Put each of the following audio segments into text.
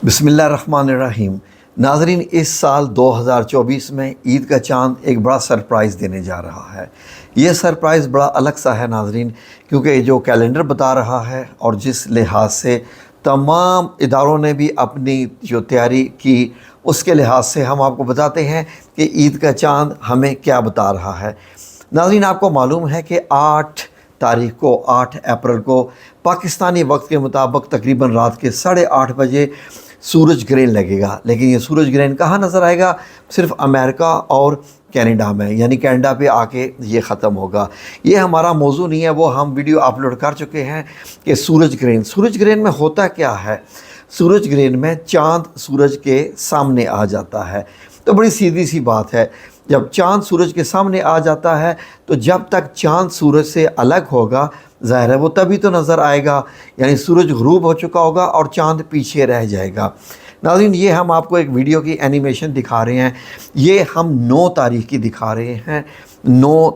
बिस्मिल्लाहिर्रहमानिर्रहीम। नाज़रीन, इस साल 2024 में ईद का चाँद एक बड़ा सरप्राइज़ देने जा रहा है। ये सरप्राइज़ बड़ा अलग सा है नाज़रीन, क्योंकि जो कैलेंडर बता रहा है और जिस लिहाज से तमाम इदारों ने भी अपनी जो तैयारी की, उसके लिहाज से हम आपको बताते हैं कि ईद का चाँद हमें क्या बता रहा है। नाज़रीन, आपको मालूम है कि 8 तारीख को 8 अप्रैल को पाकिस्तानी वक्त के मुताबिक तकरीबन रात के 8:30 बजे सूरज ग्रहण लगेगा। लेकिन ये सूरज ग्रहण कहाँ नज़र आएगा? सिर्फ अमेरिका और कनाडा में, यानी कनाडा पे आके ये ख़त्म होगा। ये हमारा मौजू नहीं है, वो हम वीडियो अपलोड कर चुके हैं कि सूरज ग्रहण में होता क्या है। सूरज ग्रहण में चाँद सूरज के सामने आ जाता है। तो बड़ी सीधी सी बात है, जब चाँद सूरज के सामने आ जाता है तो जब तक चाँद सूरज से अलग होगा, ज़ाहिर है वो तभी तो नज़र आएगा, यानी सूरज ग़रूब हो चुका होगा और चाँद पीछे रह जाएगा। नाज़रीन, ये हम आपको एक वीडियो की एनिमेशन दिखा रहे हैं। ये हम 9 तारीख की दिखा रहे हैं। 9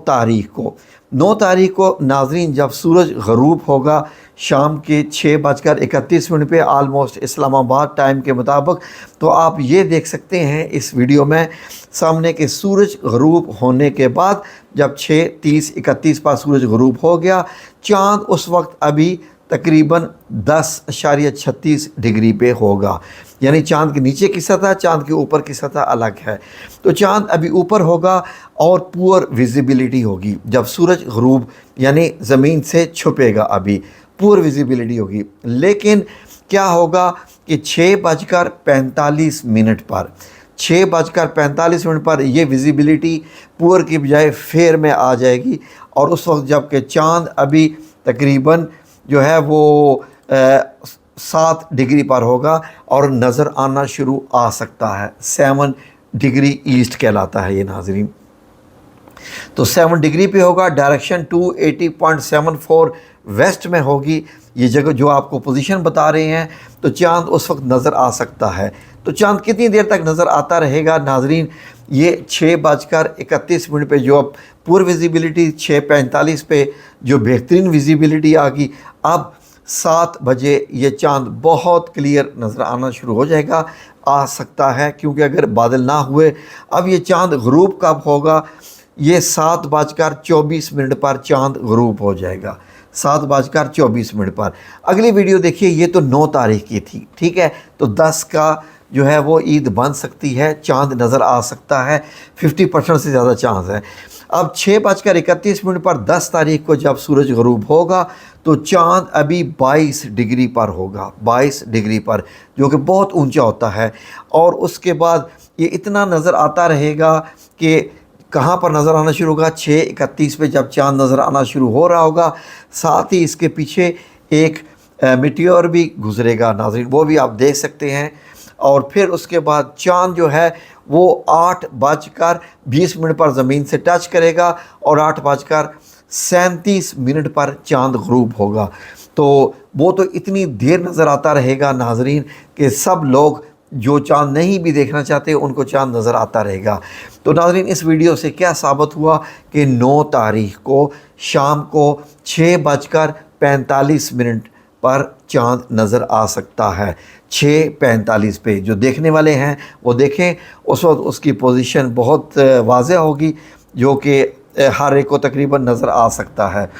तारीख को नाज़रीन, जब सूरज ग़रूब होगा शाम के 6:31 पे आलमोस्ट इस्लामाबाद टाइम के मुताबिक, तो आप ये देख सकते हैं इस वीडियो में सामने के सूरज ग़रूब होने के बाद जब 6:30-31 पर सूरज ग़रूब हो गया, चाँद उस वक्त अभी तकरीबन 10.36 डिग्री पे होगा। यानी चाँद के नीचे की सतह, चाँद के ऊपर की सतह अलग है। तो चाँद अभी ऊपर होगा और पुअर विजिबिलिटी होगी। जब सूरज ग़रूब यानी ज़मीन से छुपेगा, अभी पुअर विजिबिलिटी होगी। लेकिन क्या होगा कि 6:45 पर 6:45 पर ये विजिबिलिटी पुअर की बजाय फेयर में आ जाएगी। और उस वक्त जबकि चाँद अभी तकरीबन जो है वो 7 डिग्री पर होगा और नज़र आना शुरू आ सकता है। 7 डिग्री ईस्ट कहलाता है ये नाज़रीन। तो 7 डिग्री पे होगा, डायरेक्शन 280.74 वेस्ट में होगी ये जगह जो आपको पोजीशन बता रहे हैं। तो चाँद उस वक्त नज़र आ सकता है। तो चाँद कितनी देर तक नज़र आता रहेगा नाज़रीन? ये 6:31 पे जो अब पूर विजिबिलिटी, 6:45 पे जो बेहतरीन विजिबिलिटी आ गई, अब 7 बजे ये चाँद बहुत क्लियर नज़र आना शुरू हो जाएगा। आ सकता है क्योंकि अगर बादल ना हुए, अब ये चाँद ग़रूब कब होगा? ये 7:24 पर चाँद ग़रूब हो जाएगा। 7:24 पर। अगली वीडियो देखिए, ये तो 9 तारीख की थी, ठीक है। तो 10 का जो है वो ईद बन सकती है, चाँद नज़र आ सकता है, 50% से ज़्यादा चांस है। अब 6:31 पर 10 तारीख को जब सूरज ग़रूब होगा तो चाँद अभी 22 डिग्री पर होगा, 22 डिग्री पर, जो कि बहुत ऊंचा होता है। और उसके बाद ये इतना नज़र आता रहेगा कि कहाँ पर नज़र आना शुरू होगा? 6:31 पे जब चाँद नज़र आना शुरू हो रहा होगा, साथ ही इसके पीछे एक मीटियोर भी गुजरेगा नाज़रीन, वो भी आप देख सकते हैं। और फिर उसके बाद चाँद जो है वो 8:20 पर ज़मीन से टच करेगा और 8:37 पर चाँद ग़रूब होगा। तो वो तो इतनी देर नज़र आता रहेगा नाज़रीन कि सब लोग जो चाँद नहीं भी देखना चाहते उनको चाँद नज़र आता रहेगा। तो नाज़रीन, इस वीडियो से क्या साबित हुआ कि 9 तारीख को शाम को 6:45 पर चाँद नज़र आ सकता है। 6:45 पे जो देखने वाले हैं वो देखें, उस वक्त उसकी पोजीशन बहुत वाज़ेह होगी, जो कि हर एक को तकरीबन नज़र आ सकता है।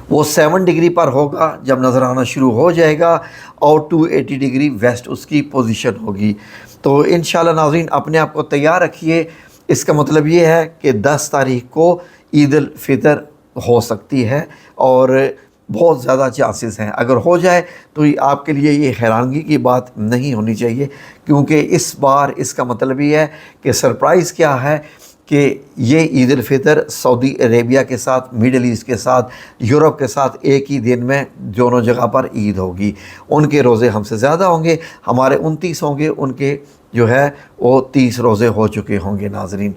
वो 7 डिग्री पर होगा जब नज़र आना शुरू हो जाएगा और 280 डिग्री वेस्ट उसकी पोजीशन होगी। तो इंशाल्लाह नाज़रीन, अपने आप को तैयार रखिए। इसका मतलब ये है कि 10 तारीख को ईद उल फितर हो सकती है और बहुत ज़्यादा चांसेस हैं। अगर हो जाए तो आपके लिए ये हैरानगी की बात नहीं होनी चाहिए, क्योंकि इस बार इसका मतलब ये है कि सरप्राइज़ क्या है कि ये ईद उल फितर सऊदी अरेबिया के साथ, मिडल ईस्ट के साथ, यूरोप के साथ एक ही दिन में दोनों जगह पर ईद होगी। उनके रोज़े हमसे ज़्यादा होंगे, हमारे 29 होंगे, उनके जो है वो 30 रोज़े हो चुके होंगे नाज़रीन।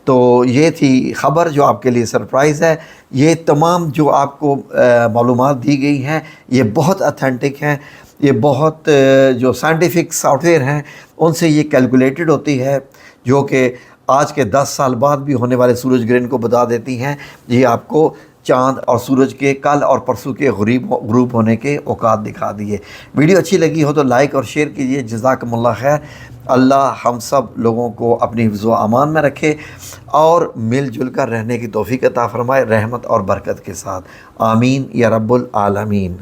तो ये थी ख़बर जो आपके लिए सरप्राइज़ है। ये तमाम जो आपको मालूमात दी गई हैं ये बहुत ऑथेंटिक हैं, ये बहुत जो साइंटिफिक सॉफ्टवेयर हैं उनसे ये कैलकुलेटेड होती है, जो कि आज के 10 साल बाद भी होने वाले सूरज ग्रहण को बता देती हैं। ये आपको چاند اور سورج کے کل اور پرسوں کے غروب ہونے کے اوقات دکھا دیے۔ ویڈیو اچھی لگی ہو تو لائک اور شیئر کیجیے۔ جزاکم اللہ خیر۔ اللہ ہم سب لوگوں کو اپنی حفظ و امان میں رکھے اور مل جل کر رہنے کی توفیق عطا فرمائے، رحمت اور برکت کے ساتھ۔ آمین یا رب العالمین۔